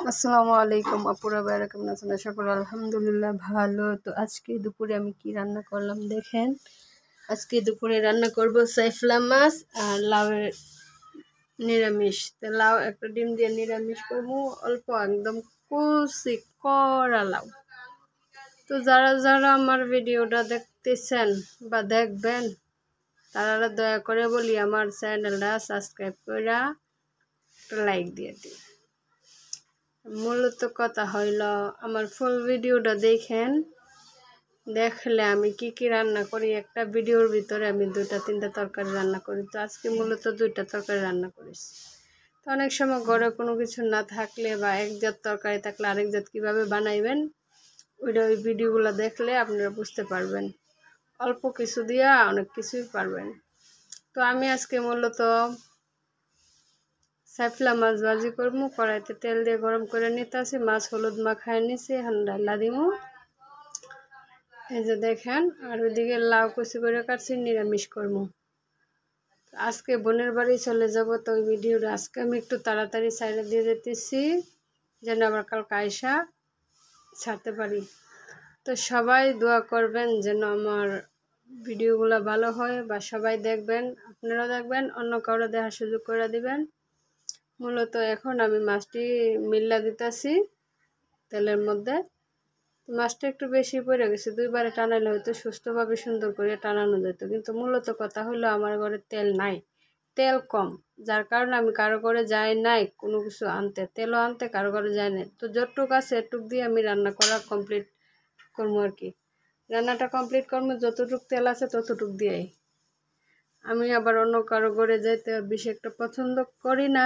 আসসালামু আলাইকুম আপুরা ভাইরা, কেমন আছেন? আশা করি আলহামদুলিল্লাহ ভালো। তো আজকে দুপুরে আমি কি রান্না করলাম দেখেন। আজকে দুপুরে রান্না করব সাইফলা মাছ আর লাউয়ের নিরামিষ। তো লাউ একটা ডিম দিয়ে নিরামিষ করবো, অল্প একদম কুচি করা লাউ। তো যারা যারা আমার ভিডিওটা দেখতেছেন বা দেখবেন তারা দয়া করে বলি আমার চ্যানেলটা সাবস্ক্রাইব করে একটা লাইক দিয়ে দিন। মূলত কথা হইল আমার ফুল ভিডিওটা দেখেন, দেখলে আমি কি কি রান্না করি। একটা ভিডিওর ভিতরে আমি 2-3টা তরকারি রান্না করি। তো আজকে মূলত 2টা তরকারি রান্না করেছি। তো অনেক সময় ঘরে কোনো কিছু না থাকলে বা এক জাত তরকারি থাকলে আরেক জাত কীভাবে বানাইবেন ওই ভিডিওগুলো দেখলে আপনারা বুঝতে পারবেন। অল্প কিছু দিয়া অনেক কিছুই পারবেন। তো আমি আজকে মূলত সাইফলা মাছ ভাজি করবো। কড়াইতে তেল দিয়ে গরম করে নিতেছি, মাছ হলুদ মাখায় নিছি, এখন ডালা দিমু। এই যে দেখেন, আর ওইদিকে লাউ কুচি করে কাটছি, নিরামিষ করবো। আজকে বোনের বাড়ি চলে যাব, তো ওই ভিডিওটা আজকে আমি একটু তাড়াতাড়ি সাইডে দিয়ে যেতেছি যেন আবার কালকে আইসা ছাড়তে পারি। তো সবাই দোয়া করবেন যেন আমার ভিডিওগুলো ভালো হয় বা সবাই দেখবেন, আপনারাও দেখবেন, অন্য কারো দেখার সুযোগ করে দিবেন। মূলত এখন আমি মাছটি মিল্লা দিতেছি তেলের মধ্যে। মাছটা একটু বেশি পড়ে গেছে, 2বারে টানাইলে হয়তো সুস্থভাবে সুন্দর করে টানানো যেত, কিন্তু মূলত কথা হলো আমার ঘরে তেল নাই, তেল কম, যার কারণে আমি কারো ঘরে যাই নাই কোনো কিছু আনতে, তেলও আনতে কারো ঘরে যাই নাই। তো যতটুক আছে এটুক দিয়ে আমি রান্না করা কমপ্লিট করবো আর কি। রান্নাটা কমপ্লিট করবো, যতটুক তেল আছে ততটুক দিয়েই। আমি আবার অন্য কারো ঘরে যাইতে বেশি একটা পছন্দ করি না।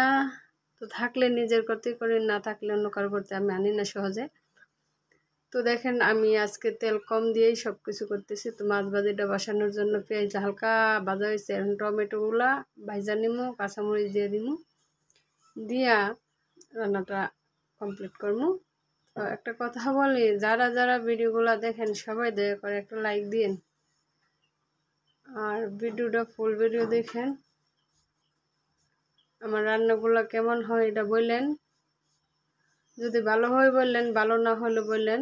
তো থাকলে নিজের করতেই করি, না থাকলে অন্য কারো করতে আমি আনি না সহজে। তো দেখেন আমি আজকে তেল কম দিয়েই সব কিছু করতেছি। তো মাছ ভাজিটা বসানোর জন্য পেঁয়াজটা হালকা ভাজা হয়েছে, এখন টমেটোগুলা ভাজা নিমু, কাঁচামরিচ দিয়ে দিমু, দিয়া রান্নাটা কমপ্লিট করবো। তো একটা কথা বলি, যারা যারা ভিডিওগুলো দেখেন সবাই দয়া করে একটা লাইক দিন, আর ভিডিওটা ফুল ভিডিও দেখেন। আমার রান্নাগুলো কেমন হয় এটা বললেন, যদি ভালো হয় বললেন, ভালো না হলে বললেন।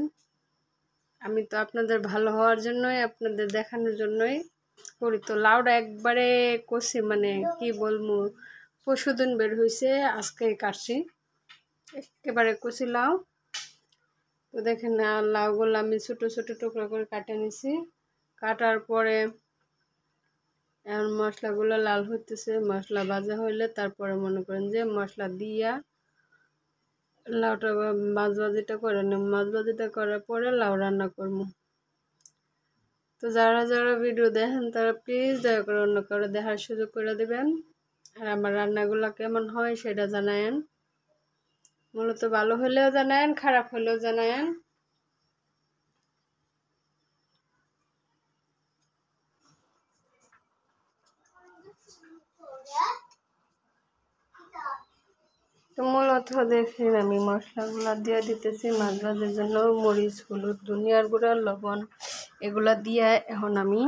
আমি তো আপনাদের ভালো হওয়ার জন্যই, আপনাদের দেখানোর জন্যই করি। তো লাউটা একবারে কষি, মানে কি বলবো, পরশুদিন বের হয়েছে, আজকে কাটছি, একেবারে কষি লাউ। তো দেখেন লাউগুলো আমি ছোটো ছোটো টুকরো করে কাটে নিছি। কাটার পরে এখন মশলাগুলো লাল হইতেছে, মশলা ভাজা হইলে তারপরে মনে করেন যে মশলা দিয়া লাউটা মাছ ভাজিটা করে নেব। মাছ ভাজিটা করার পরে লাউ রান্না করবো। তো যারা যারা ভিডিও দেখেন তারা প্লিজ দয়া করে অন্য কারো দেখার সুযোগ করে দেবেন, আর আমার রান্নাগুলো কেমন হয় সেটা জানায়েন। মূলত ভালো হলেও জানায়েন, খারাপ হলেও জানায়েন। তো মূলত দেখেন আমি মশলাগুলো দিয়ে দিতেছি মাছ ভাজার জন্য, মরিচ, হলুদ, ধনিয়ার গুঁড়া, লবণ এগুলা দিয়ে এখন আমি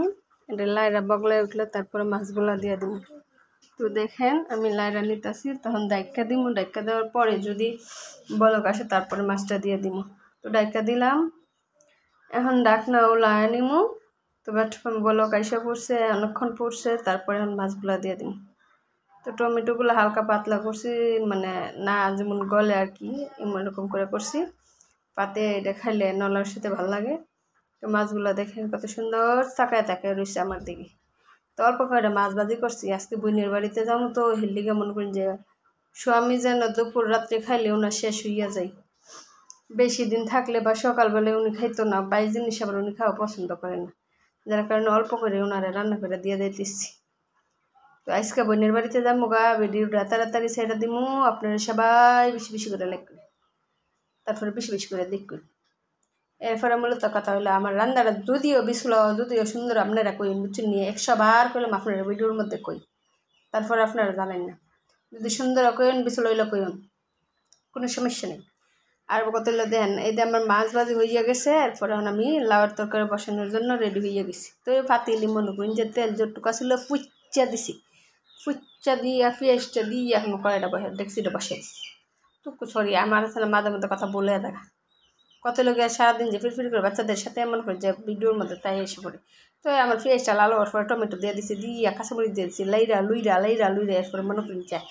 এটা লাইরা বগলায় উঠলে তারপরে মাছগুলা দিয়ে দিব। তো দেখেন আমি লাইরা নিতেছি, তখন ডাইকা দিব, ডাইকা দেওয়ার পরে যদি বলক আসে তারপরে মাছটা দিয়ে দিব। তো ডাইকা দিলাম, এখন ডাকনাও লাইয়া নিমু। তো বলক আইসা পড়ছে, অনেকক্ষণ পড়ছে, তারপরে এখন মাছগুলা দিয়ে দিব। তো টমেটোগুলো হালকা পাতলা করছি, মানে না যেমন গলে আর কি, এরকম করে করছি, পাতে এটা খাইলে নলার সাথে ভালো লাগে। তো মাছগুলো দেখেন কত সুন্দর তাকায় তাকায় রয়েছে আমার দিকে। তো অল্প করে মাছ ভাজি করছি, আজকে বোনের বাড়িতে যাবো, তো হেলিকে মনে করেন যে স্বামী যেন দুপুর রাত্রে খাইলে ওনার শেষ হইয়া যায়। বেশি দিন থাকলে বা সকালবেলায় উনি খাইতো না, বাইশ জিনিস আবার উনি খাওয়া পছন্দ করে না, যার কারণে অল্প করে ওনারা রান্না করে দিয়ে দিতেছি। তো আজকে বোনের বাড়িতে যাবো গা, ভিডিওটা তাড়াতাড়ি ছেড়ে দিমু, আপনারা সবাই বেশি বেশি করে লাইক করেন, তারপরে বেশি বেশি করে দেখবেন। এরপরে মূলত কথা হলো আমার রান্নাটা যদিও বিছল, যদিও সুন্দর, আপনারা কই বুঝছেন নিয়ে 100 বার করলাম আপনারা ভিডিওর মধ্যে কই, তারপরে আপনারা জানেন না। যদি সুন্দর কইন বিছল হইলে কইন, কোনো সমস্যা নেই। আর কত হলো দেন, এই যে আমার মাছ ভাজি হইয়া গেছে, এরপরে এখন আমি লাউয়ের তরকারি বসানোর জন্য রেডি হইয়া গেছি। তো এই পাতিলি মনে করেন যে তেল যতটুকু ছিল ফুচ্চা দিছি, ফুচ্চা দিয়া পেঁয়াজটা দিয়ে এখন কড়াইটা ডেকচিটা বসাই দিছি। টুকু সরি আমার আছে না মাঝে মধ্যে কথা বলে দেখা কত লোকে সারাদিন যে ফিরফির করে বাচ্চাদের সাথে এমন করে যে ভিডিওর মধ্যে তাই এসে পড়ে তো আমার পেঁয়াজটা লাল হওয়ার পরে টমেটো দিয়ে দিছি দিয়া কাঁচামরিচ দিয়ে দিচ্ছি লাইরা লুইরা এরপরে মনে করি যায়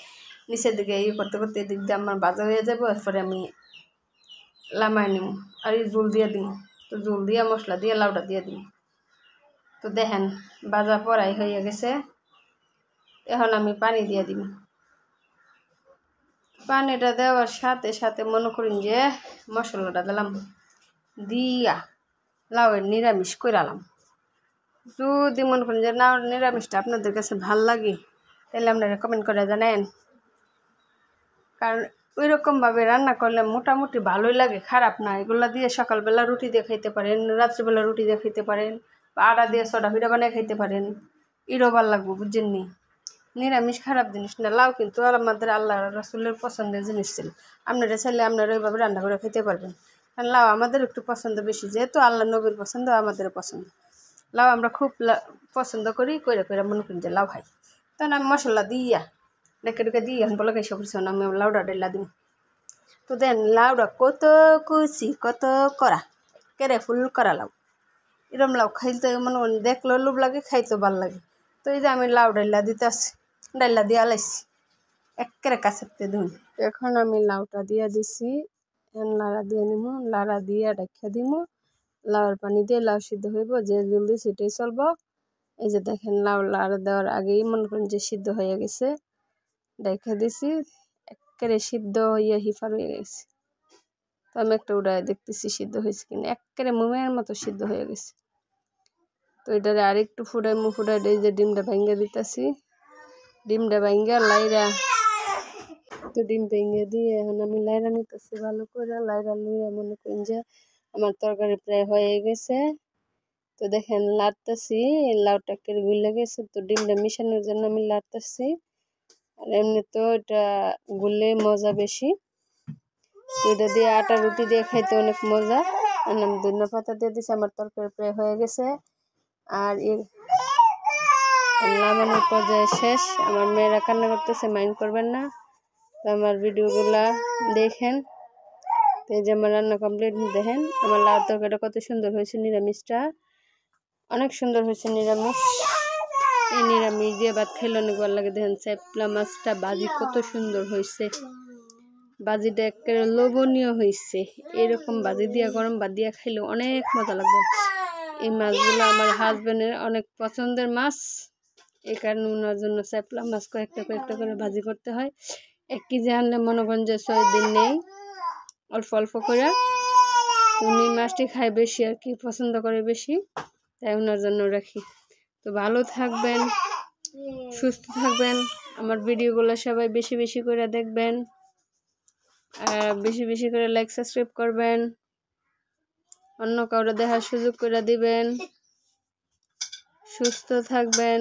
নিচের দিকে ইয়ে করতে করতে এদিক দিয়ে আমার বাজা হয়ে যাবো এরপরে আমি লামাই নিব আর এই জল দিয়ে দিব তো জল দিয়ে মশলা দিয়ে লাউটা দিয়ে দিব তো দেখেন বাজা পড়াই হয়ে গেছে এখন আমি পানি দিয়ে দিব পানিটা দেওয়ার সাথে সাথে মনে করেন যে মশলাটা দিলাম দিয়া লাউয়ের নিরামিষ করালাম যদি মনে করেন যে না নিরামিষটা আপনাদের কাছে ভাল লাগে তাহলে আপনারা কমেন্ট করে জানেন কারণ ওই রকমভাবে রান্না করলে মোটামুটি ভালোই লাগে খারাপ না এগুলো দিয়ে সকালবেলা রুটি দিয়ে খাইতে পারেন রাত্রিবেলা রুটি দিয়ে খাইতে পারেন বা আটা দিয়ে সোডা ফিটা বানিয়ে খাইতে পারেন এরও ভালো লাগবো বুঝছেননি নিরামিষ খারাপ জিনিস না লাউ কিন্তু আর আমাদের আল্লাহ রাসুলের পছন্দের জিনিস ছিল আপনারা চাইলে আপনারা ওইভাবে রান্না করে খেতে পারবেন কারণ লাউ আমাদের একটু পছন্দ বেশি যেহেতু আল্লাহ নবীর পছন্দ আমাদেরও পছন্দ লাউ আমরা খুব পছন্দ করি কইরা কইরা মনে করি যে লাউ খাই তখন আমি মশলা দিয়া ডেকে দিয়ে এখন বলে খাইসা করছি আমি লাউডা ডাইলা দিই তো দেন লাউডা কত কুচি কত করা কেরে ফুল করা লাউ এরম লাউ খাইতে মনে দেখলেও লোভ লাগে খাইতেও ভাল লাগে তো এই যে আমি লাউ ডাইলা দিতে আসছি ডাইলা দিয়া লাইছি একেবারে কাছেতে ধুন এখন আমি লাউটা দিয়া দিছি এখন লাড়া দিয়ে নিব লাড়া দিয়ে ডাক্কা দিব লাউর পানি দিয়ে লাউ সিদ্ধ হইব যে জলদি সেটাই চলবো এই যে দেখেন লাউ লাড়া দেওয়ার আগেই মনে করেন যে সিদ্ধ হয়ে গেছে ডাক্কা দিছি একেবারে সিদ্ধ হইয়া হিফার হয়ে গেছে তো আমি একটা উড়ায় দেখতেছি সিদ্ধ হয়েছে কিনা একেবারে মোমের মতো সিদ্ধ হয়ে গেছে তো এটারে আরেকটু ফুটাই এই যে ডিমটা ভাঙ্গা দিতেছি ডিমটা ভাঙ্গা লাইরা তো ডিম ভেঙে দিয়ে এখন আমি লাইরা নিতেছি ভালো করে লাইরা লইয়া মনে করেন যে আমার তরকারি প্রায় হয়ে গেছে তো দেখেন লাড়তেছি লাউটা কেটে গুলে গেছে তো ডিমটা মিশানোর জন্য আমি লাড়তেছি আর এমনি তো এটা গুলে মজা বেশি তো এটা দিয়ে আটা রুটি দিয়ে খাইতে অনেক মজা আর আমি ধনিয়া পাতা দিয়ে দিছি আমার তরকারি প্রায় হয়ে গেছে আর নামানোর পর্যায়ে শেষ আমার মেয়েরা কান্না করতেছে মাইন্ড করবেন না তো আমার ভিডিওগুলা দেখেন তো এই যে আমার রান্না কমপ্লিট দেখেন আমার লাউ তরকারিটা কত সুন্দর হয়েছে নিরামিষটা অনেক সুন্দর হয়েছে নিরামিষ এই নিরামিষ দিয়ে ভাত খাইলে অনেক ভালো লাগে দেখেন চেপলা মাছটা বাজি কত সুন্দর হয়েছে বাজিটা একেবারে লোভনীয় হয়েছে এরকম বাজি দিয়া গরম ভাত দিয়া খাইলে অনেক মজা লাগবে এই মাছগুলো আমার হাজবেন্ডের অনেক পছন্দের মাছ এই কারণে ওনার জন্য চেপলা মাছ কয়েকটা করে ভাজি করতে হয় 1 কেজি আনলে মনে করেন যে 6 দিন নেই অল্প অল্প করে উনি মাছটি খায় বেশি আর কি পছন্দ করে বেশি তাই ওনার জন্য রাখি তো ভালো থাকবেন সুস্থ থাকবেন আমার ভিডিওগুলো সবাই বেশি বেশি করে দেখবেন আর বেশি বেশি করে লাইক সাবস্ক্রাইব করবেন অন্য কাউরে দেখার সুযোগ করে দিবেন সুস্থ থাকবেন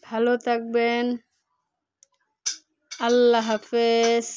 ভালো থাকবেন আল্লাহ হাফেজ।